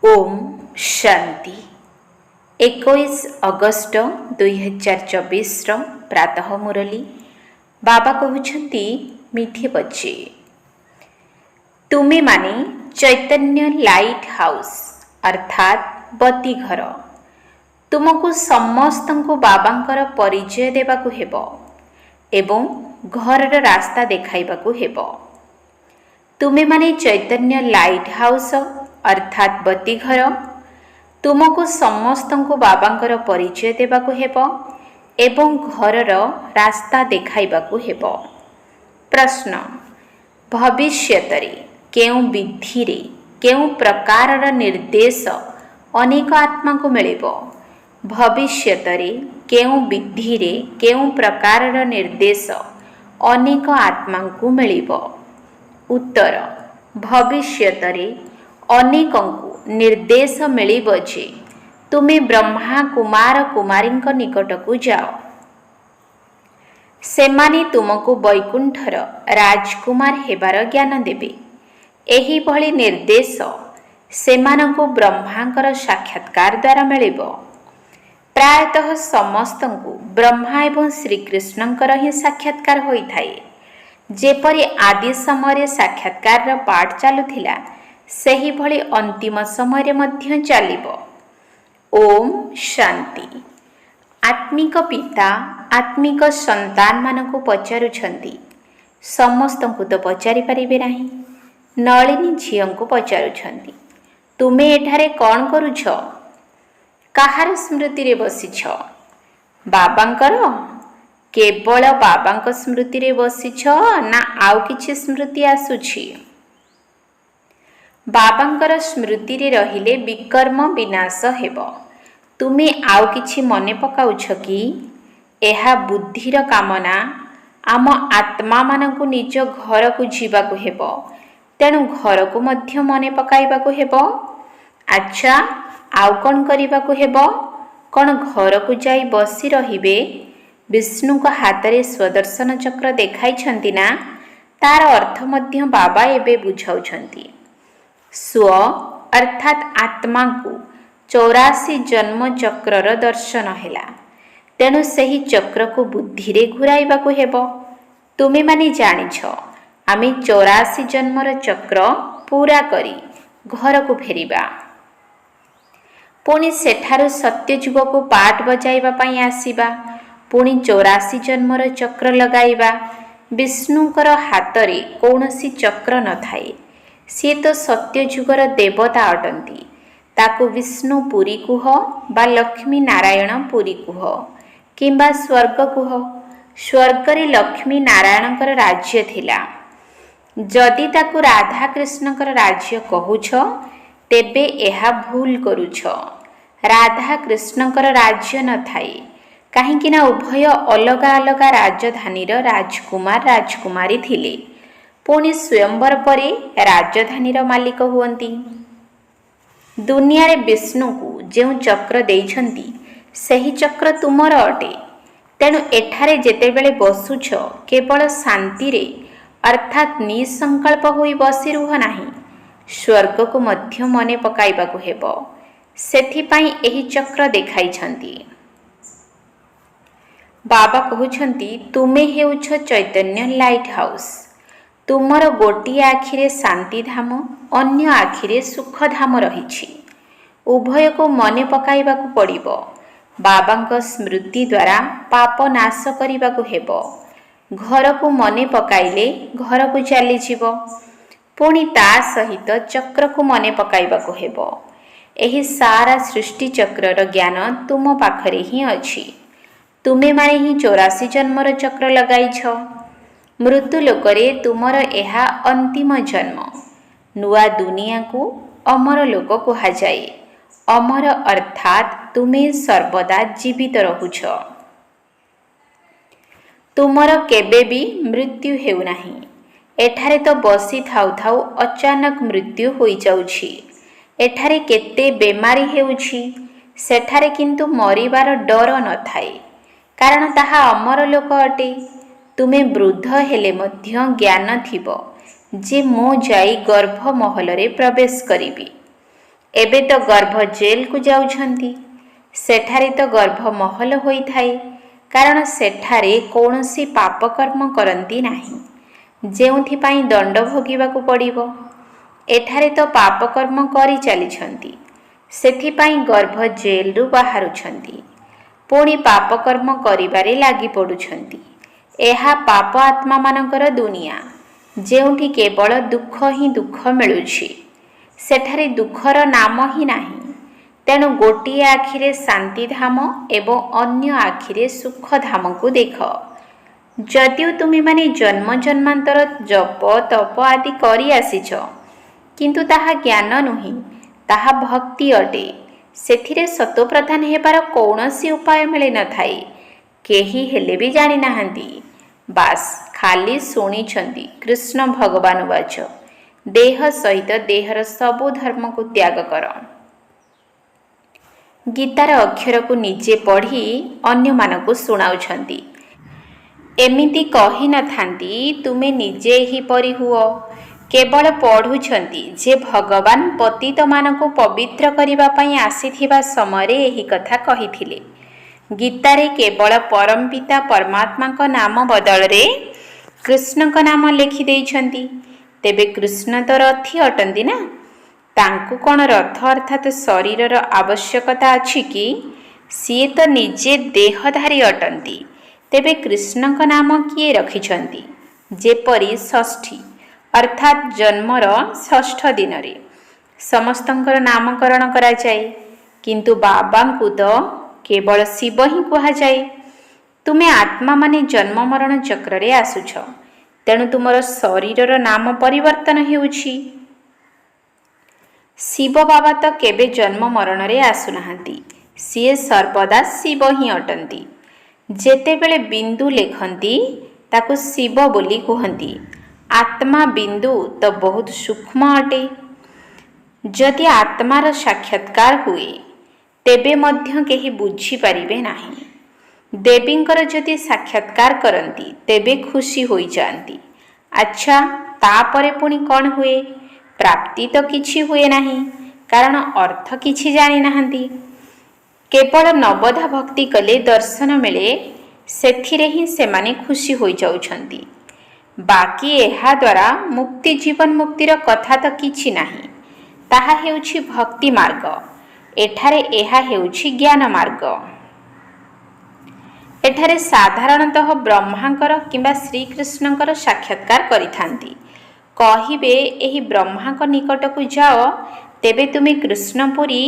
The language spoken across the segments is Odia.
ओम शांति 21 अगस्ट 2024 प्रातः मुरली बाबा कहते मीठे बच्चे तुम्हें माने चैतन्य लाइट हाउस अर्थात बती घर तुमको समस्त को बाबांकर परिचय देवाकु हेबो एवं घरर रास्ता देखाइबाकु हेबो। तुम्हें माने चैतन्य लाइट हाउस अर्थात बती घर तुमको समस्त को बाबांकर परिचय देवाकु हेबो एवं घरर रास्ता देखाइबाकु हेबो। प्रश्न भविष्यतरे केउ विधि रे केउ प्रकारर निर्देश अनेक आत्मा को मिलिबो। भविष्यतरे केउ विधि रे केउ प्रकारर निर्देश अनेक आत्मा को मिलिबो। उत्तर भविष्यतरे अनेकंकु निर्देश मिलिबो जे तुमे ब्रह्मा कुमार कुमारींक निकटकु जाओ। सेमाने तुमको वैकुंठर राजकुमार हेबार ज्ञान देबे। एही भली निर्देश सेमानंकु ब्रह्मांकर साक्षात्कार द्वारा मिलिबो। प्रायतः समस्तंकु ब्रह्मा एवं श्रीकृष्णंकर ही साक्षात्कार होइथाए। जेपरि आदि समय साक्षात्कार पाठ चलुथिला सही भली अंतिम समय मध्य चलिबो। ओम शांति। आत्मिक पिता आत्मिक संतान मानकु पचारुछंती। समस्तंकु तो पचारि परिबे नाही। नलिनी झियंकु पचारुछंती तुमे एठारे कौन करुछ? काहार स्मृति रे बसिछ? बाबांकर? केवल बाबांक स्मृति रे बसिछ ना आउ किछि स्मृति आसुछि? बाबांकर स्मृति रे रहिले विकर्म विनाश हेबो। तुमे आउ किछि मने पकाउछ कि? एहा बुद्धिर कामना। आम आत्मा मानकु निज घर को जीवाकु हेबो तेणु घर को मध्य मने पकाइबाकु हेबो। अच्छा आउ कोन करिबाकु हेबो? कोन घर को जाई बसी रहिबे? विष्णु को हाथ रे स्वदर्शन चक्र देखाइछंती ना, तार अर्थ मध्य बाबा एबे बुझाउछंती। स्व अर्थात आत्मा को 84 जन्म चक्रर दर्शन हेला तेणु सही चक्र को बुद्धि रे घुराइबाकु हेबो। तुमे माने जानिछ आमे 84 जन्मर चक्र पूरा करी घर को फेरिबा। पुणी सेठारु सत्य जुग को पाठ बजाइबा पई आसीबा। पुणी 84 जन्मर चक्र लगाइबा। विष्णुकर हाथ रे कौनसी चक्र न थाए। सी तो सत्य जुगर देवता अटंती। ताकु विष्णु पुरी कुह बा लक्ष्मी नारायण पुरी कुह किंबा स्वर्ग कुह। स्वर्ग रे लक्ष्मी नारायणकर राज्य थिला। जदि ताकु राधा कृष्णकर राज्य कहुछ तेबे एहा भूल करुछ। राधा कृष्णकर राज्य न थाए काहेकि ना उभय अलगा अलगा राजधानी राजकुमार राजकुमारी थिले। पुणी स्वयंवर परे राजधानी मालिक हुअंती। दुनिया रे विष्णु को जो चक्र देइछंती सही चक्र तुमर अटे। तेणु एठारे जेतेबेले बसुछ केवल शांति रे अर्थात निसंकल्प होई बसी रुह नाही। स्वर्ग को मध्य मने पकाइबाकु हेबो। सेथिपाई एही चक्र देखाइछंती। बाबा कहउछंती तुमे हेउछ चैतन्य लाइट हाउस। तुमर गोटिए आखिरे शांति धाम अन्य आखिरे सुख धाम रहिछि। उभय को मने पकाइबाकु पड़िबो। बाबांक स्मृति द्वारा पाप नाश करिबाकु हेबो। घर को मने पकाइले घर को चली जीवो। पुणी ता सहित चक्र को मने पकाइबाकु हेबो। एही सारा सृष्टि चक्रर ज्ञान तुम पाखरे ही अछि। तुमे माने ही 84 जन्मर चक्र लगाइछ। मृत्यु लोकरे तुमर एहा अंतिम जन्म। नुआ दुनिया को अमर लोक कहा जाए। अमर अर्थात तुमे सर्वदा जीवित रहुछ। तुमर केबे भी मृत्यु हेउ नाही। एठारे तो बसी थाउ थाउ अचानक मृत्यु होई जाउछि। एठारे केते बेमारी हेउछि सेठारे किंतु मरिबार डर न थाए कारण ताहा अमर लोक अटे। तुमे वृद्ध हेले मध्य ज्ञान थिबो जे मो जाई गर्भ महल रे प्रवेश करिबी। ଏବେ ତ ଗର୍ଭ ଜେଲକୁ ଯାଉଛନ୍ତି। ସେଠାରେ ତ ଗର୍ଭ ମହଲ ହୋଇଥାଏ, କାରଣ ସେଠାରେ କୌଣସି ପାପକର୍ମ କରନ୍ତି ନାହିଁ, ଯେଉଁଥିପାଇଁ ଦଣ୍ଡ ଭୋଗିବାକୁ ପଡ଼ିବ। ଏଠାରେ ତ ପାପକର୍ମ କରି ଚାଲିଛନ୍ତି, ସେଥିପାଇଁ ଗର୍ଭ ଜେଲରୁ ବାହାରୁଛନ୍ତି, ପୁଣି ପାପକର୍ମ କରିବାରେ ଲାଗି ପଡ଼ୁଛନ୍ତି। ଏହା ପାପ ଆତ୍ମାମାନଙ୍କର ଦୁନିଆ, ଯେଉଁଠି କେବଳ ଦୁଃଖ ହିଁ ଦୁଃଖ ମିଳୁଛି। ସେଠାରେ ଦୁଃଖର ନାମ ହିଁ ନାହିଁ। ତେଣୁ ଗୋଟିଏ ଆଖିରେ ଶାନ୍ତିଧାମ ଏବଂ ଅନ୍ୟ ଆଖିରେ ସୁଖଧାମକୁ ଦେଖ। ଯଦିଓ ତୁମେମାନେ ଜନ୍ମ ଜନ୍ମାନ୍ତର ଜପ ତପ ଆଦି କରି ଆସିଛ, କିନ୍ତୁ ତାହା ଜ୍ଞାନ ନୁହେଁ, ତାହା ଭକ୍ତି ଅଟେ। ସେଥିରେ ସତୋପ୍ରଧାନ ହେବାର କୌଣସି ଉପାୟ ମିଳିନଥାଏ। କେହି ହେଲେ ବି ଜାଣିନାହାନ୍ତି, ବାସ୍ ଖାଲି ଶୁଣିଛନ୍ତି। କୃଷ୍ଣ ଭଗବାନ ବାଚ, ଦେହ ସହିତ ଦେହର ସବୁ ଧର୍ମକୁ ତ୍ୟାଗ କର। ଗୀତାର ଅକ୍ଷରକୁ ନିଜେ ପଢ଼ି ଅନ୍ୟମାନଙ୍କୁ ଶୁଣାଉଛନ୍ତି। ଏମିତି କହିନଥାନ୍ତି ତୁମେ ନିଜେ ଏହିପରି ହୁଅ। କେବଳ ପଢ଼ୁଛନ୍ତି ଯେ ଭଗବାନ ପତିତମାନଙ୍କୁ ପବିତ୍ର କରିବା ପାଇଁ ଆସିଥିବା ସମୟରେ ଏହି କଥା କହିଥିଲେ। ଗୀତାରେ କେବଳ ପରମପିତା ପରମାତ୍ମାଙ୍କ ନାମ ବଦଳରେ କୃଷ୍ଣଙ୍କ ନାମ ଲେଖିଦେଇଛନ୍ତି। ତେବେ କୃଷ୍ଣ ତ ରଥୀ ଅଟନ୍ତି ନା, ତାଙ୍କୁ କ'ଣ ରଥ ଅର୍ଥାତ୍ ଶରୀରର ଆବଶ୍ୟକତା ଅଛି କି? ସିଏ ତ ନିଜେ ଦେହଧାରୀ ଅଟନ୍ତି। ତେବେ କୃଷ୍ଣଙ୍କ ନାମ କିଏ ରଖିଛନ୍ତି? ଯେପରି ଷଷ୍ଠୀ ଅର୍ଥାତ୍ ଜନ୍ମର ଷଷ୍ଠ ଦିନରେ ସମସ୍ତଙ୍କର ନାମକରଣ କରାଯାଏ, କିନ୍ତୁ ବାବାଙ୍କୁ ତ କେବଳ ଶିବ ହିଁ କୁହାଯାଏ। ତୁମେ ଆତ୍ମାମାନେ ଜନ୍ମ ମରଣ ଚକ୍ରରେ ଆସୁଛ, ତେଣୁ ତୁମର ଶରୀରର ନାମ ପରିବର୍ତ୍ତନ ହେଉଛି। ଶିବ ବାବା ତ କେବେ ଜନ୍ମ ମରଣରେ ଆସୁନାହାନ୍ତି, ସିଏ ସର୍ବଦା ଶିବ ହିଁ ଅଟନ୍ତି। ଯେତେବେଳେ ବିନ୍ଦୁ ଲେଖନ୍ତି ତାକୁ ଶିବ ବୋଲି କୁହନ୍ତି। ଆତ୍ମା ବିନ୍ଦୁ ତ ବହୁତ ସୂକ୍ଷ୍ମ ଅଟେ। ଯଦି ଆତ୍ମାର ସାକ୍ଷାତକାର ହୁଏ, ତେବେ ମଧ୍ୟ କେହି ବୁଝିପାରିବେ ନାହିଁ। ଦେବୀଙ୍କର ଯଦି ସାକ୍ଷାତକାର କରନ୍ତି, ତେବେ ଖୁସି ହୋଇଯାଆନ୍ତି। ଆଚ୍ଛା, ତାପରେ ପୁଣି କ'ଣ ହୁଏ? ପ୍ରାପ୍ତି ତ କିଛି ହୁଏ ନାହିଁ, କାରଣ ଅର୍ଥ କିଛି ଜାଣିନାହାନ୍ତି। କେବଳ ନବଧା ଭକ୍ତି କଲେ ଦର୍ଶନ ମିଳେ, ସେଥିରେ ହିଁ ସେମାନେ ଖୁସି ହୋଇଯାଉଛନ୍ତି। ବାକି ଏହା ଦ୍ୱାରା ମୁକ୍ତି ଜୀବନ ମୁକ୍ତିର କଥା ତ କିଛି ନାହିଁ। ତାହା ହେଉଛି ଭକ୍ତି ମାର୍ଗ। ଏଠାରେ ଏହା ହେଉଛି ଜ୍ଞାନ ମାର୍ଗ। ଏଠାରେ ସାଧାରଣତଃ ବ୍ରହ୍ମାଙ୍କର କିମ୍ବା ଶ୍ରୀକୃଷ୍ଣଙ୍କର ସାକ୍ଷାତକାର କରିଥାନ୍ତି। କହିବେ ଏହି ବ୍ରହ୍ମାଙ୍କ ନିକଟକୁ ଯାଅ, ତେବେ ତୁମେ କୃଷ୍ଣପୁରୀ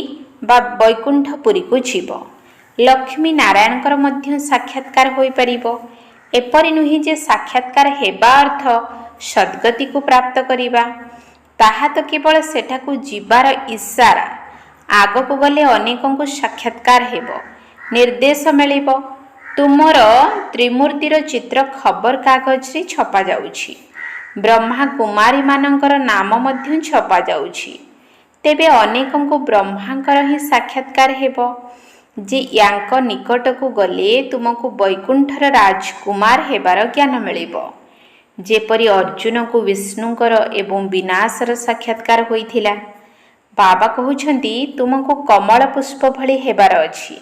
ବା ବୈକୁଣ୍ଠପୁରୀକୁ ଯିବ। ଲକ୍ଷ୍ମୀ ନାରାୟଣଙ୍କର ମଧ୍ୟ ସାକ୍ଷାତକାର ହୋଇପାରିବ। ଏପରି ନୁହେଁ ଯେ ସାକ୍ଷାତକାର ହେବା ଅର୍ଥ ସଦ୍ଗତିକୁ ପ୍ରାପ୍ତ କରିବା। ତାହା ତ କେବଳ ସେଠାକୁ ଯିବାର ଇସାରା। ଆଗକୁ ଗଲେ ଅନେକଙ୍କୁ ସାକ୍ଷାତକାର ହେବ, ନିର୍ଦ୍ଦେଶ ମିଳିବ। ତୁମର ତ୍ରିମୂର୍ତ୍ତିର ଚିତ୍ର ଖବରକାଗଜରେ ଛପାଯାଉଛି, ବ୍ରହ୍ମା କୁମାରୀମାନଙ୍କର ନାମ ମଧ୍ୟ ଛପାଯାଉଛି। ତେବେ ଅନେକଙ୍କୁ ବ୍ରହ୍ମାଙ୍କର ହିଁ ସାକ୍ଷାତକାର ହେବ ଯେ ୟାଙ୍କ ନିକଟକୁ ଗଲେ ତୁମକୁ ବୈକୁଣ୍ଠର ରାଜକୁମାର ହେବାର ଜ୍ଞାନ ମିଳିବ। ଯେପରି ଅର୍ଜୁନକୁ ବିଷ୍ଣୁଙ୍କର ଏବଂ ବିନାଶର ସାକ୍ଷାତକାର ହୋଇଥିଲା। ବାବା କହୁଛନ୍ତି ତୁମକୁ କମଳ ପୁଷ୍ପ ଭଳି ହେବାର ଅଛି,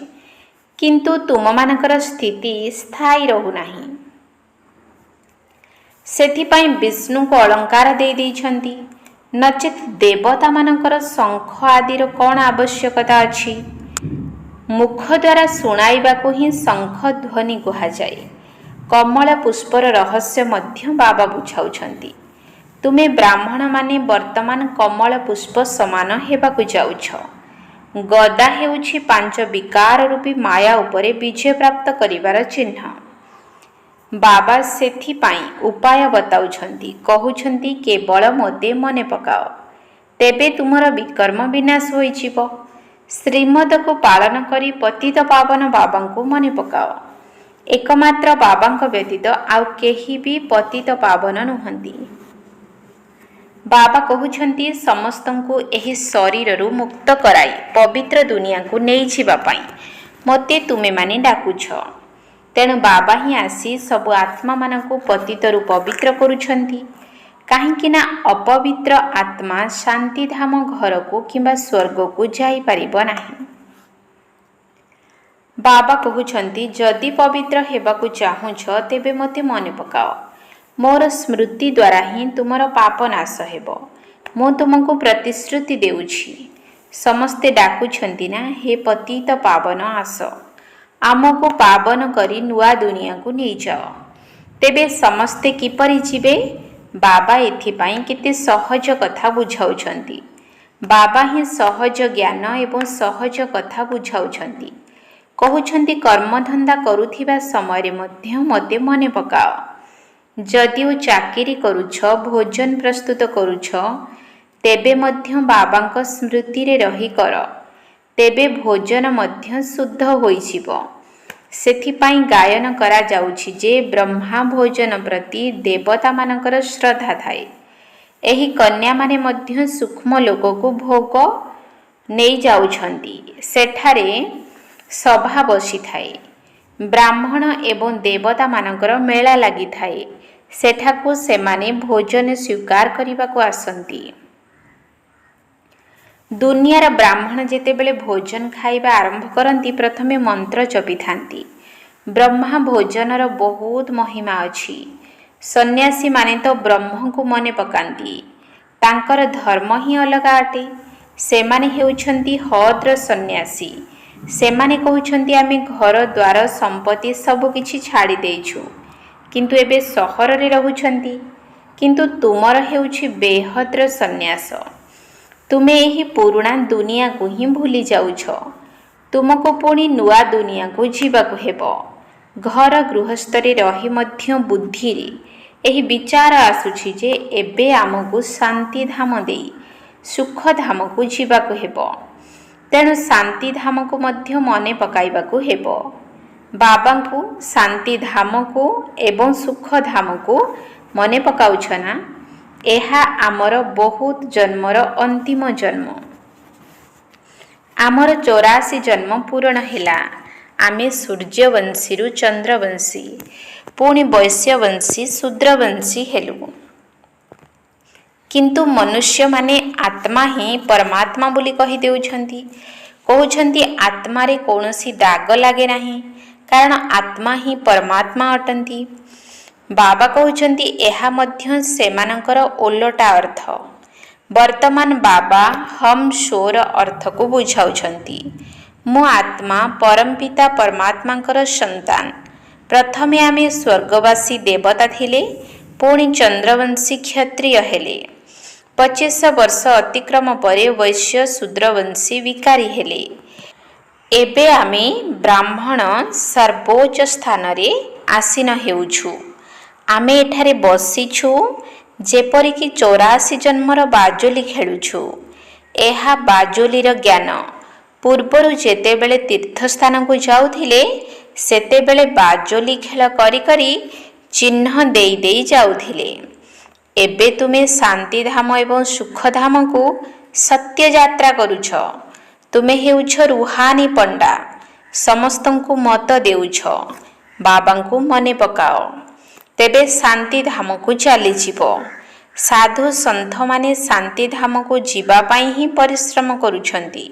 କିନ୍ତୁ ତୁମମାନଙ୍କର ସ୍ଥିତି ସ୍ଥାୟୀ ରହୁନାହିଁ। ସେଥିପାଇଁ ବିଷ୍ଣୁଙ୍କୁ ଅଳଙ୍କାର ଦେଇଛନ୍ତି, ନଚେତ୍ ଦେବତାମାନଙ୍କର ଶଙ୍ଖ ଆଦିର କ'ଣ ଆବଶ୍ୟକତା ଅଛି? ମୁଖ ଦ୍ୱାରା ଶୁଣାଇବାକୁ ହିଁ ଶଙ୍ଖ ଧ୍ୱନି କୁହାଯାଏ। କମଳ ପୁଷ୍ପର ରହସ୍ୟ ମଧ୍ୟ ବାବା ବୁଝାଉଛନ୍ତି। ତୁମେ ବ୍ରାହ୍ମଣମାନେ ବର୍ତ୍ତମାନ କମଳ ପୁଷ୍ପ ସମାନ ହେବାକୁ ଯାଉଛ। ଗଦା ହେଉଛି 5 ବିକାର ରୂପୀ ମାୟା ଉପରେ ବିଜୟ ପ୍ରାପ୍ତ କରିବାର ଚିହ୍ନ। ବାବା ସେଥିପାଇଁ ଉପାୟ ବତାଉଛନ୍ତି, କହୁଛନ୍ତି କେବଳ ମୋତେ ମନେ ପକାଅ, ତେବେ ତୁମର ବିକର୍ମ ବିନାଶ ହୋଇଯିବ। ଶ୍ରୀମଦକୁ ପାଳନ କରି ପତିତ ପାବନ ବାବାଙ୍କୁ ମନେ ପକାଅ। ଏକମାତ୍ର ବାବାଙ୍କ ବ୍ୟତୀତ ଆଉ କେହି ବି ପତିତ ପାବନ ନୁହନ୍ତି। ବାବା କହୁଛନ୍ତି ସମସ୍ତଙ୍କୁ ଏହି ଶରୀରରୁ ମୁକ୍ତ କରାଇ ପବିତ୍ର ଦୁନିଆକୁ ନେଇଯିବା ପାଇଁ ମୋତେ ତୁମେମାନେ ଡାକୁଛ। ତେଣୁ ବାବା ହିଁ ଆସି ସବୁ ଆତ୍ମାମାନଙ୍କୁ ପତିତରୁ ପବିତ୍ର କରୁଛନ୍ତି। କାହିଁକି ନା ଅପବିତ୍ର ଆତ୍ମା ଶାନ୍ତିଧାମ ଘରକୁ କିମ୍ବା ସ୍ୱର୍ଗକୁ ଯାଇପାରିବ ନାହିଁ। ବାବା କହୁଛନ୍ତି, ଯଦି ପବିତ୍ର ହେବାକୁ ଚାହୁଁଛ ତେବେ ମୋତେ ମନେ ପକାଅ। ମୋର ସ୍ମୃତି ଦ୍ୱାରା ହିଁ ତୁମର ପାପ ନାଶ ହେବ। ମୁଁ ତୁମକୁ ପ୍ରତିଶ୍ରୁତି ଦେଉଛି। ସମସ୍ତେ ଡାକୁଛନ୍ତି ନା, ହେ ପତିତ ପାବନ ଆସ, ଆମକୁ ପାବନ କରି ନୂଆ ଦୁନିଆକୁ ନେଇଯାଅ। ତେବେ ସମସ୍ତେ କିପରି ଯିବେ? ବାବା ଏଥିପାଇଁ କେତେ ସହଜ କଥା ବୁଝାଉଛନ୍ତି। ବାବା ହିଁ ସହଜ ଜ୍ଞାନ ଏବଂ ସହଜ କଥା ବୁଝାଉଛନ୍ତି। କହୁଛନ୍ତି, କର୍ମଧନ୍ଦା କରୁଥିବା ସମୟରେ ମଧ୍ୟ ମୋତେ ମନେ ପକାଅ। ଯଦିଓ ଚାକିରି କରୁଛ, ଭୋଜନ ପ୍ରସ୍ତୁତ କରୁଛ, ତେବେ ମଧ୍ୟ ବାବାଙ୍କ ସ୍ମୃତିରେ ରହି କର। ତେବେ ଭୋଜନ ମଧ୍ୟ ଶୁଦ୍ଧ ହୋଇଯିବ। ସେଥିପାଇଁ ଗାୟନ କରାଯାଉଛି ଯେ ବ୍ରହ୍ମା ଭୋଜନ ପ୍ରତି ଦେବତାମାନଙ୍କର ଶ୍ରଦ୍ଧା ଥାଏ। ଏହି କନ୍ୟାମାନେ ମଧ୍ୟ ସୂକ୍ଷ୍ମ ଲୋକକୁ ଭୋଗ ନେଇଯାଉଛନ୍ତି। ସେଠାରେ ସଭା ବସିଥାଏ। ବ୍ରାହ୍ମଣ ଏବଂ ଦେବତାମାନଙ୍କର ମେଳା ଲାଗିଥାଏ। ସେଠାକୁ ସେମାନେ ଭୋଜନ ସ୍ୱୀକାର କରିବାକୁ ଆସନ୍ତି। ଦୁନିଆର ବ୍ରାହ୍ମଣ ଯେତେବେଳେ ଭୋଜନ ଖାଇବା ଆରମ୍ଭ କରନ୍ତି, ପ୍ରଥମେ ମନ୍ତ୍ର ଜପିଥାନ୍ତି। ବ୍ରହ୍ମା ଭୋଜନର ବହୁତ ମହିମା ଅଛି। ସନ୍ନ୍ୟାସୀମାନେ ତ ବ୍ରହ୍ମଙ୍କୁ ମନେ ପକାନ୍ତି। ତାଙ୍କର ଧର୍ମ ହିଁ ଅଲଗା ଅଟେ। ସେମାନେ ହେଉଛନ୍ତି ହଦ୍ର ସନ୍ନ୍ୟାସୀ। ସେମାନେ କହୁଛନ୍ତି, ଆମେ ଘର ଦ୍ୱାର ସମ୍ପତ୍ତି ସବୁକିଛି ଛାଡ଼ି ଦେଇଛୁ, କିନ୍ତୁ ଏବେ ସହରରେ ରହୁଛନ୍ତି। କିନ୍ତୁ ତୁମର ହେଉଛି ବେହଦ୍ର ସନ୍ନ୍ୟାସ। ତୁମେ ଏହି ପୁରୁଣା ଦୁନିଆକୁ ହିଁ ଭୁଲି ଯାଉଛ। ତୁମକୁ ପୁଣି ନୂଆ ଦୁନିଆକୁ ଯିବାକୁ ହେବ। ଘର ଗୃହସ୍ଥରେ ରହି ମଧ୍ୟ ବୁଦ୍ଧିରେ ଏହି ବିଚାର ଆସୁଛି ଯେ ଏବେ ଆମକୁ ଶାନ୍ତିଧାମ ଦେଇ ସୁଖଧାମକୁ ଯିବାକୁ ହେବ। ତେଣୁ ଶାନ୍ତିଧାମକୁ ମଧ୍ୟ ମନେ ପକାଇବାକୁ ହେବ। ବାବାଙ୍କୁ, ଶାନ୍ତିଧାମକୁ ଏବଂ ସୁଖଧାମକୁ ମନେ ପକାଉଛ ନା? ଏହା ଆମର ବହୁତ ଜନ୍ମର ଅନ୍ତିମ ଜନ୍ମ। ଆମର 84 ଜନ୍ମ ପୂରଣ ହେଲା। ଆମେ ସୂର୍ଯ୍ୟବଂଶୀରୁ ଚନ୍ଦ୍ରବଂଶୀ, ପୁଣି ବୈଶ୍ୟବଂଶୀ, ଶୂଦ୍ରବଂଶୀ ହେଲୁ। କିନ୍ତୁ ମନୁଷ୍ୟମାନେ ଆତ୍ମା ହିଁ ପରମାତ୍ମା ବୋଲି କହିଦେଉଛନ୍ତି। କହୁଛନ୍ତି, ଆତ୍ମାରେ କୌଣସି ଦାଗ ଲାଗେ ନାହିଁ, କାରଣ ଆତ୍ମା ହିଁ ପରମାତ୍ମା ଅଟନ୍ତି। ବାବା କହୁଛନ୍ତି, ଏହା ମଧ୍ୟ ସେମାନଙ୍କର ଓଲଟା ଅର୍ଥ। ବର୍ତ୍ତମାନ ବାବା ହମ୍ ସ୍ୱର ଅର୍ଥକୁ ବୁଝାଉଛନ୍ତି। ମୁଁ ଆତ୍ମା ପରମପିତା ପରମାତ୍ମାଙ୍କର ସନ୍ତାନ। ପ୍ରଥମେ ଆମେ ସ୍ୱର୍ଗବାସୀ ଦେବତା ଥିଲେ, ପୁଣି ଚନ୍ଦ୍ରବଂଶୀ କ୍ଷତ୍ରିୟ ହେଲେ। 25 ବର୍ଷ ଅତିକ୍ରମ ପରେ ବୈଶ୍ୟ ଶୂଦ୍ରବଂଶୀ ବିକାରୀ ହେଲେ। ଏବେ ଆମେ ବ୍ରାହ୍ମଣ ସର୍ବୋଚ୍ଚ ସ୍ଥାନରେ ଆସୀନ ହେଉଛୁ। ଆମେ ଏଠାରେ ବସିଛୁ ଯେପରିକି 84 ଜନ୍ମର ବାଜୁଲି ଖେଳୁଛୁ। ଏହା ବାଜୁଲିର ଜ୍ଞାନ। ପୂର୍ବରୁ ଯେତେବେଳେ ତୀର୍ଥସ୍ଥାନକୁ ଯାଉଥିଲେ, ସେତେବେଳେ ବାଜୁଲି ଖେଳ କରି କରି ଚିହ୍ନ ଦେଇ ଦେଇ ଯାଉଥିଲେ। ଏବେ ତୁମେ ଶାନ୍ତିଧାମ ଏବଂ ସୁଖଧାମକୁ ସତ୍ୟ ଯାତ୍ରା କରୁଛ। ତୁମେ ହେଉଛ ରୁହାନୀ ପଣ୍ଡା। ସମସ୍ତଙ୍କୁ ମତ ଦେଉଛ, ବାବାଙ୍କୁ ମନେ ପକାଅ। ତେବେ ଶାନ୍ତିଧାମକୁ ଚାଲିଯିବ। ସାଧୁ ସନ୍ଥମାନେ ଶାନ୍ତିଧାମକୁ ଯିବା ପାଇଁ ହିଁ ପରିଶ୍ରମ କରୁଛନ୍ତି,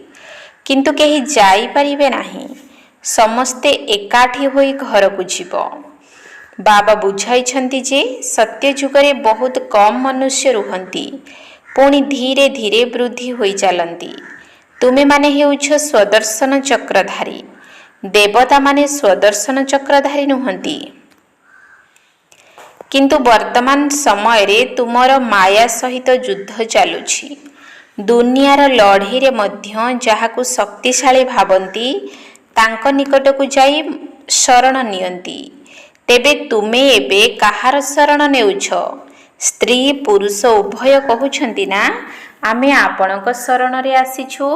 କିନ୍ତୁ କେହି ଯାଇପାରିବେ ନାହିଁ। ସମସ୍ତେ ଏକାଠି ହୋଇ ଘରକୁ ଯିବ। ବାବା ବୁଝାଇଛନ୍ତି ଯେ ସତ୍ୟଯୁଗରେ ବହୁତ କମ୍ ମନୁଷ୍ୟ ରୁହନ୍ତି, ପୁଣି ଧୀରେ ଧୀରେ ବୃଦ୍ଧି ହୋଇ ଚାଲନ୍ତି। ତୁମେମାନେ ହେଉଛ ସ୍ୱଦର୍ଶନ ଚକ୍ରଧାରୀ। ଦେବତାମାନେ ସ୍ୱଦର୍ଶନ ଚକ୍ରଧାରୀ ନୁହନ୍ତି। କିନ୍ତୁ ବର୍ତ୍ତମାନ ସମୟରେ ତୁମର ମାୟା ସହିତ ଯୁଦ୍ଧ ଚାଲୁଛି। ଦୁନିଆର ଲଢ଼େଇରେ ମଧ୍ୟ ଯାହାକୁ ଶକ୍ତିଶାଳୀ ଭାବନ୍ତି, ତାଙ୍କ ନିକଟକୁ ଯାଇ ଶରଣ ନିଅନ୍ତି। ତେବେ ତୁମେ ଏବେ କାହାର ଶରଣ ନେଉଛ? ସ୍ତ୍ରୀ ପୁରୁଷ ଉଭୟ କହୁଛନ୍ତି ନା, ଆମେ ଆପଣଙ୍କ ଶରଣରେ ଆସିଛୁ।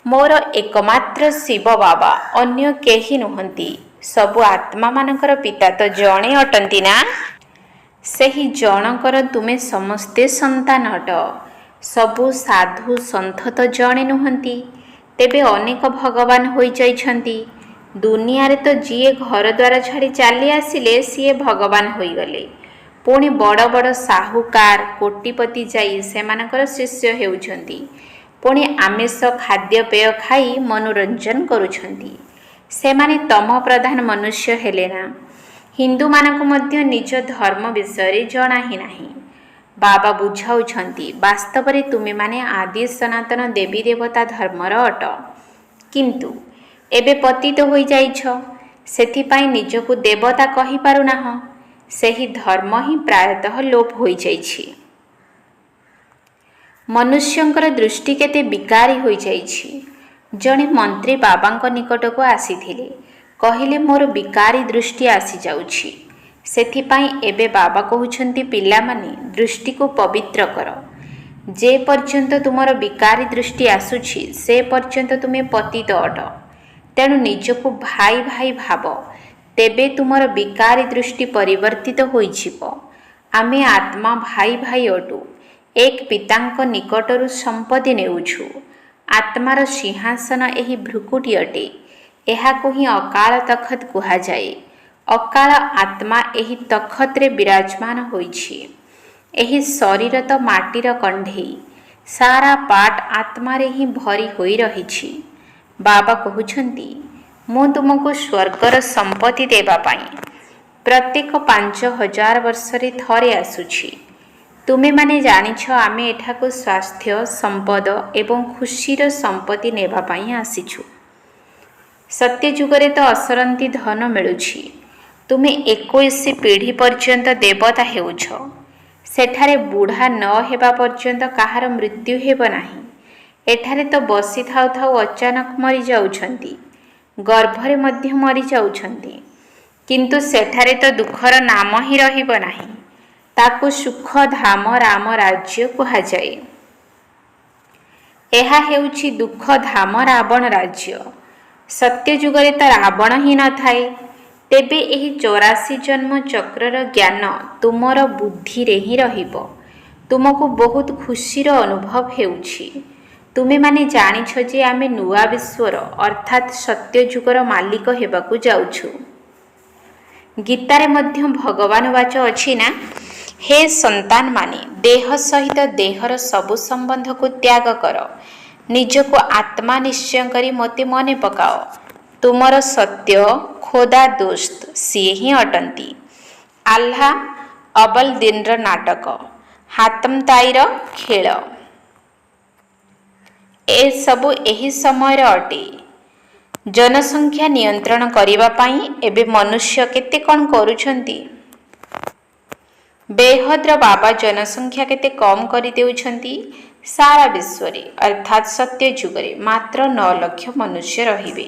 ମୋର ଏକମାତ୍ର ଶିବ ବାବା, ଅନ୍ୟ କେହି ନୁହନ୍ତି। ସବୁ ଆତ୍ମାମାନଙ୍କର ପିତା ତ ଜଣେ ଅଟନ୍ତି ନା? ସେହି ଜଣଙ୍କର ତୁମେ ସମସ୍ତେ ସନ୍ତାନ ଅଟ। ସବୁ ସାଧୁ ସନ୍ଥ ତ ଜଣେ ନୁହନ୍ତି। ତେବେ ଅନେକ ଭଗବାନ ହୋଇଯାଇଛନ୍ତି। ଦୁନିଆରେ ତ ଯିଏ ଘରଦ୍ୱାର ଛାଡ଼ି ଚାଲି ଆସିଲେ, ସିଏ ଭଗବାନ ହୋଇଗଲେ। ପୁଣି ବଡ଼ ବଡ଼ ସାହୁକାର କୋଟିପତି ଯାଇ ସେମାନଙ୍କର ଶିଷ୍ୟ ହେଉଛନ୍ତି। ପୁଣି ଆମିଷ ଖାଦ୍ୟପେୟ ଖାଇ ମନୋରଞ୍ଜନ କରୁଛନ୍ତି। ସେମାନେ ତମ ପ୍ରଧାନ ମନୁଷ୍ୟ ହେଲେ ନା? ହିନ୍ଦୁମାନଙ୍କୁ ମଧ୍ୟ ନିଜ ଧର୍ମ ବିଷୟରେ ଜଣା ହିଁ ନାହିଁ। ବାବା ବୁଝାଉଛନ୍ତି, ବାସ୍ତବରେ ତୁମେମାନେ ଆଦି ସନାତନ ଦେବୀ ଦେବତା ଧର୍ମର ଅଟ, କିନ୍ତୁ ଏବେ ପତିତ ହୋଇଯାଇଛ, ସେଥିପାଇଁ ନିଜକୁ ଦେବତା କହିପାରୁନାହଁ। ସେହି ଧର୍ମ ହିଁ ପ୍ରାୟତଃ ଲୋପ ହୋଇଯାଇଛି। ମନୁଷ୍ୟଙ୍କର ଦୃଷ୍ଟି କେତେ ବିକାରୀ ହୋଇଯାଇଛି। ଜଣେ ମନ୍ତ୍ରୀ ବାବାଙ୍କ ନିକଟକୁ ଆସିଥିଲେ। କହିଲେ, ମୋର ବିକାରୀ ଦୃଷ୍ଟି ଆସିଯାଉଛି। ସେଥିପାଇଁ ଏବେ ବାବା କହୁଛନ୍ତି, ପିଲାମାନେ ଦୃଷ୍ଟିକୁ ପବିତ୍ର କର। ଯେ ପର୍ଯ୍ୟନ୍ତ ତୁମର ବିକାରୀ ଦୃଷ୍ଟି ଆସୁଛି, ସେ ପର୍ଯ୍ୟନ୍ତ ତୁମେ ପତିତ ଅଟ। ତେଣୁ ନିଜକୁ ଭାଇ ଭାଇ ଭାବ, ତେବେ ତୁମର ବିକାରୀ ଦୃଷ୍ଟି ପରିବର୍ତ୍ତିତ ହୋଇଯିବ। ଆମେ ଆତ୍ମା ଭାଇ ଭାଇ ଅଟୁ। ଏକ ପିତାଙ୍କ ନିକଟରୁ ସମ୍ପତ୍ତି ନେଉଛୁ। ଆତ୍ମାର ସିଂହାସନ ଏହି ଭ୍ରୁକୁଟି ଅଟେ। ଏହାକୁ ହିଁ ଅକାଳ ତଖତ କୁହାଯାଏ। ଅକାଳ ଆତ୍ମା ଏହି ତଖତରେ ବିରାଜମାନ ହୋଇଛି। ଏହି ଶରୀର ତ ମାଟିର କଣ୍ଢେଇ, ସାରା ପାଟ ଆତ୍ମାରେ ହିଁ ଭରି ହୋଇ ରହିଛି। ବାବା କହୁଛନ୍ତି, ମୁଁ ତୁମକୁ ସ୍ୱର୍ଗର ସମ୍ପତ୍ତି ଦେବା ପାଇଁ ପ୍ରତ୍ୟେକ 5000 ବର୍ଷରେ ଥରେ ଆସୁଛି। ତୁମେମାନେ ଜାଣିଛ, ଆମେ ଏଠାକୁ ସ୍ୱାସ୍ଥ୍ୟ, ସମ୍ପଦ ଏବଂ ଖୁସିର ସମ୍ପତ୍ତି ନେବା ପାଇଁ ଆସିଛୁ। ସତ୍ୟଯୁଗରେ ତ ଅସରନ୍ତି ଧନ ମିଳୁଛି। ତୁମେ 21 ପିଢ଼ି ପର୍ଯ୍ୟନ୍ତ ଦେବତା ହେଉଛ। ସେଠାରେ ବୁଢ଼ା ନ ହେବା ପର୍ଯ୍ୟନ୍ତ କାହାର ମୃତ୍ୟୁ ହେବ ନାହିଁ। ଏଠାରେ ତ ବସିଥାଉ ଥାଉ ଅଚାନକ ମରିଯାଉଛନ୍ତି, ଗର୍ଭରେ ମଧ୍ୟ ମରିଯାଉଛନ୍ତି। କିନ୍ତୁ ସେଠାରେ ତ ଦୁଃଖର ନାମ ହିଁ ରହିବ ନାହିଁ। ତାକୁ ସୁଖଧାମ ରାମ ରାଜ୍ୟ କୁହାଯାଏ। ଏହା ହେଉଛି ଦୁଃଖଧାମ ରାବଣ ରାଜ୍ୟ। ସତ୍ୟଯୁଗରେ ତ ରାବଣ ହିଁ ନଥାଏ। ତେବେ ଏହି 84 ଜନ୍ମ ଚକ୍ରର ଜ୍ଞାନ ତୁମର ବୁଦ୍ଧିରେ ହିଁ ରହିବ। ତୁମକୁ ବହୁତ ଖୁସିର ଅନୁଭବ ହେଉଛି। ତୁମେମାନେ ଜାଣିଛ ଯେ ଆମେ ନୂଆ ବିଶ୍ୱର ଅର୍ଥାତ୍ ସତ୍ୟଯୁଗର ମାଲିକ ହେବାକୁ ଯାଉଛୁ। ଗୀତାରେ ମଧ୍ୟ ଭଗବାନ ବାଚ ଅଛି ନା, ହେ ସନ୍ତାନମାନେ, ଦେହ ସହିତ ଦେହର ସବୁ ସମ୍ବନ୍ଧକୁ ତ୍ୟାଗ କର। ନିଜକୁ ଆତ୍ମା ନିଶ୍ଚୟ କରି ମୋତେ ମନେ ପକାଅ। ତୁମର ସତ୍ୟ ଖୋଦା ଦୋସ୍ତ ସିଏ ହିଁ ଅଟନ୍ତି। ଆଲ୍ଲାହ ଅବଲ ଦିନର ନାଟକ, ହାତମ ତାଇର ଖେଳ, ଏସବୁ ଏହି ସମୟର ଅଟେ। ଜନସଂଖ୍ୟା ନିୟନ୍ତ୍ରଣ କରିବା ପାଇଁ ଏବେ ମନୁଷ୍ୟ କେତେ କ'ଣ କରୁଛନ୍ତି। ବେହଦ୍ର ବାବା ଜନସଂଖ୍ୟା କେତେ କମ୍ କରିଦେଉଛନ୍ତି। ସାରା ବିଶ୍ୱରେ ଅର୍ଥାତ୍ ସତ୍ୟ ଯୁଗରେ ମାତ୍ର 9 ଲକ୍ଷ ମନୁଷ୍ୟ ରହିବେ।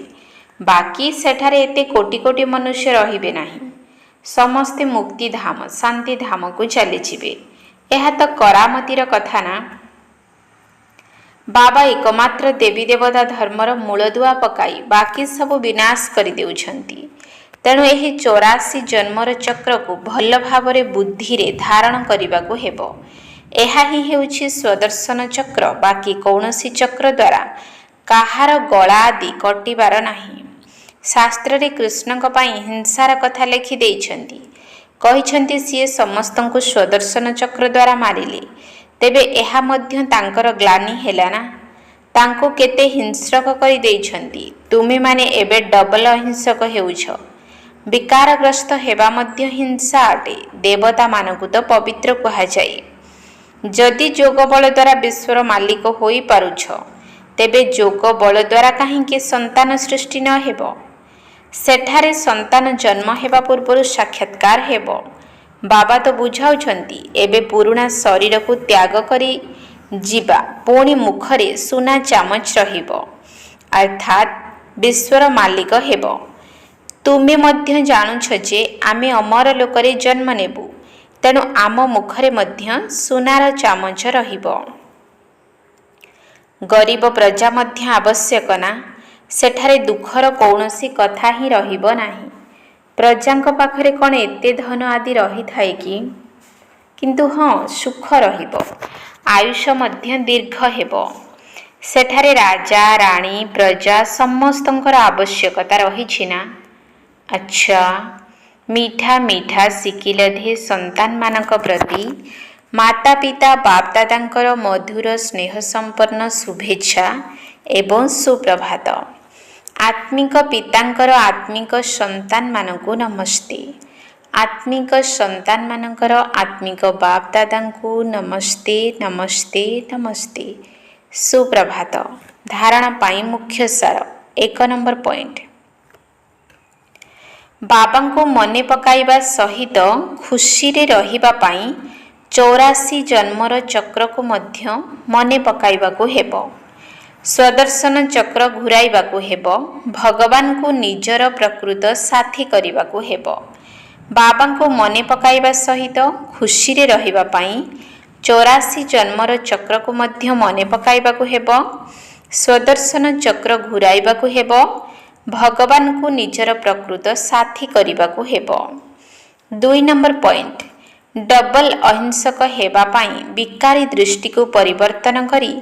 ବାକି ସେଠାରେ ଏତେ କୋଟି କୋଟି ମନୁଷ୍ୟ ରହିବେ ନାହିଁ। ସମସ୍ତେ ମୁକ୍ତିଧାମ ଶାନ୍ତିଧାମକୁ ଚାଲିଯିବେ। ଏହା ତ କରାମତିର କଥା ନା। ବାବା ଏକମାତ୍ର ଦେବୀ ଦେବତା ଧର୍ମର ମୂଳଦୁଆ ପକାଇ ବାକି ସବୁ ବିନାଶ କରିଦେଉଛନ୍ତି। ତେଣୁ ଏହି 84 ଜନ୍ମର ଚକ୍ରକୁ ଭଲ ଭାବରେ ବୁଦ୍ଧିରେ ଧାରଣ କରିବାକୁ ହେବ। ଏହା ହିଁ ହେଉଛି ସ୍ୱଦର୍ଶନ ଚକ୍ର। ବାକି କୌଣସି ଚକ୍ର ଦ୍ୱାରା କାହାର ଗଳା ଆଦି କଟିବାର ନାହିଁ। ଶାସ୍ତ୍ରରେ କୃଷ୍ଣଙ୍କ ପାଇଁ ହିଂସାର କଥା ଲେଖି ଦେଇଛନ୍ତି। କହିଛନ୍ତି, ସିଏ ସମସ୍ତଙ୍କୁ ସ୍ୱଦର୍ଶନ ଚକ୍ର ଦ୍ୱାରା ମାରିଲେ। ତେବେ ଏହା ମଧ୍ୟ ତାଙ୍କର ଗ୍ଲାନି ହେଲା ନା। ତାଙ୍କୁ କେତେ ହିଂସ୍ରକ କରିଦେଇଛନ୍ତି। ତୁମେମାନେ ଏବେ ଡବଲ ଅହିଂସକ ହେଉଛ। ବିକାରଗ୍ରସ୍ତ ହେବା ମଧ୍ୟ ହିଂସା ଅଟେ। ଦେବତାମାନଙ୍କୁ ତ ପବିତ୍ର କୁହାଯାଏ। ଯଦି ଯୋଗ ବଳ ଦ୍ୱାରା ବିଶ୍ୱର ମାଲିକ ହୋଇପାରୁଛ, ତେବେ ଯୋଗ ବଳ ଦ୍ୱାରା କାହିଁକି ସନ୍ତାନ ସୃଷ୍ଟି ନ ହେବ? ସେଠାରେ ସନ୍ତାନ ଜନ୍ମ ହେବା ପୂର୍ବରୁ ସାକ୍ଷାତକାର ହେବ। ବାବା ତ ବୁଝାଉଛନ୍ତି, ଏବେ ପୁରୁଣା ଶରୀରକୁ ତ୍ୟାଗ କରି ଯିବା, ପୁଣି ମୁଖରେ ସୁନା ଚାମଚ ରହିବ, ଅର୍ଥାତ୍ ବିଶ୍ୱର ମାଲିକ ହେବ। ତୁମେ ମଧ୍ୟ ଜାଣୁଛ ଯେ ଆମେ ଅମର ଲୋକରେ ଜନ୍ମ ନେବୁ। ତେଣୁ ଆମ ମୁଖରେ ମଧ୍ୟ ସୁନାର ଚାମଚ ରହିବ। ଗରିବ ପ୍ରଜା ମଧ୍ୟ ଆବଶ୍ୟକ ନା। ସେଠାରେ ଦୁଃଖର କୌଣସି କଥା ହିଁ ରହିବ ନାହିଁ। ପ୍ରଜାଙ୍କ ପାଖରେ କ'ଣ ଏତେ ଧନ ଆଦି ରହିଥାଏ କି? କିନ୍ତୁ ହଁ, ସୁଖ ରହିବ। ଆୟୁଷ ମଧ୍ୟ ଦୀର୍ଘ ହେବ। ସେଠାରେ ରାଜା, ରାଣୀ, ପ୍ରଜା ସମସ୍ତଙ୍କର ଆବଶ୍ୟକତା ରହିଛି ନା। ଆଚ୍ଛା, मीठा मीठा शिकिलधे संतान मानक प्रति माता पिता बाप दादांकर मधुर स्नेह संपन्न शुभेच्छा एवं सुप्रभात। आत्मिक पितांकर आत्मिक संतान मानकु नमस्ते। आत्मिक संतान मानकर आत्मिक बाप दादांकु नमस्ते नमस्ते नमस्ते सुप्रभात। धारणा पाई मुख्य सार 1 नंबर पॉइंट। बाबा को मने पकाइबा सहित खुशी रे रहिबा पाई 84 जन्मर चक्र को मध्य मने पकाइबा को हेबो। स्वदर्शन चक्र घुराइबा को हेबो। भगवान को निजर प्रकृत साथी करिबा को हेबो। बाबा को मने पकाइबा सहित खुशी रे रहिबा पाई 84 जन्मर चक्र को मध्य मने पकाइबा को हेबो। स्वदर्शन चक्र घुराइबा को हेबो। भगवान को निजर प्रकृत साथी करिबा को हेबो। 2 नंबर पॉइंट। डबल अहिंसक हेबा पाई विकारी दृष्टि को परिवर्तन करी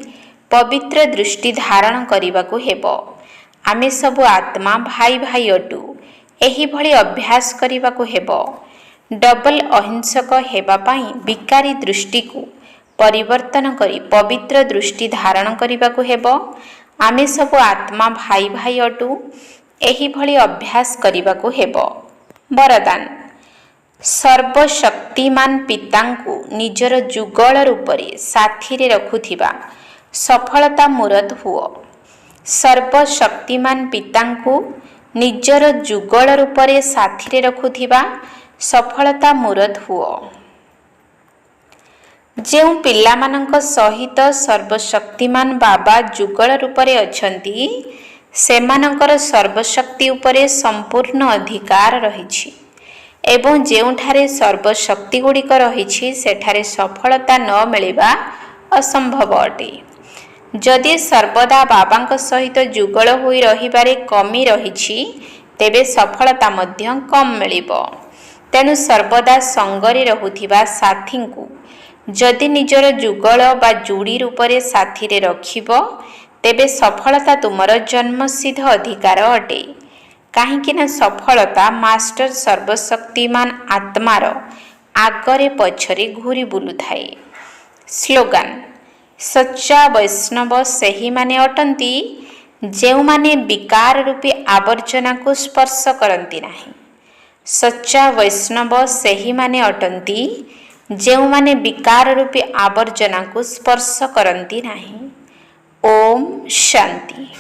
पवित्र दृष्टि धारण करिबा को हेबो। आमे सब आत्मा भाई भाई अटू एही भली अभ्यास करिबा को हेबो। डबल अहिंसक हेबा पाई विकारी दृष्टि को परिवर्तन करी पवित्र दृष्टि धारण करिबा को हेबो। आमे सब आत्मा भाई भाई अटू एही भली अभ्यास करिबा को हेबो। वरदान। सर्वशक्तिमान पितांकु निजर जुगल रूपरे साथी रे रखुथिबा सफलता मूरत हुओ। सर्वशक्तिमान पितांकु निजर जुगल रूपरे साथी रे रखुथिबा सफलता मूरत हुओ। जेउ पिल्लामानंक सहित सर्वशक्तिमान बाबा जुगल रूपरे अछंती सेमानंकर सर्वशक्ति उपरे संपूर्ण अधिकार रहिछि एवं जेउठारे सर्वशक्ति गुड़िक रहिछि सेठारे सफलता न मिलिबा असंभव अटे। जदि सर्वदा बाबांक सहित जुगल होई रहिबारे कमी रहिछि तेबे सफलता मध्य कम मिलिबो। तेनु सर्वदा संगरे रहुथिबा साथींकु जदि निजर जुगल बा जुड़ी रूपरे साथी रे रखिबो तेबे सफलता तुमर जन्मसिद्ध अधिकार अटे। काहेकि ना सफलता मास्टर सर्वशक्तिमान आत्मार आगरे पछरे घूरी बुलु थाए। स्लोगान। सच्चा वैष्णव सेही माने अटंती जेउ माने विकार रूपी आवर्जना को स्पर्श करंती नाही। सच्चा वैष्णव सेही माने अटंती जेउ माने विकार रूपी आवर्जना को स्पर्श करंती नाही। ओम शांति।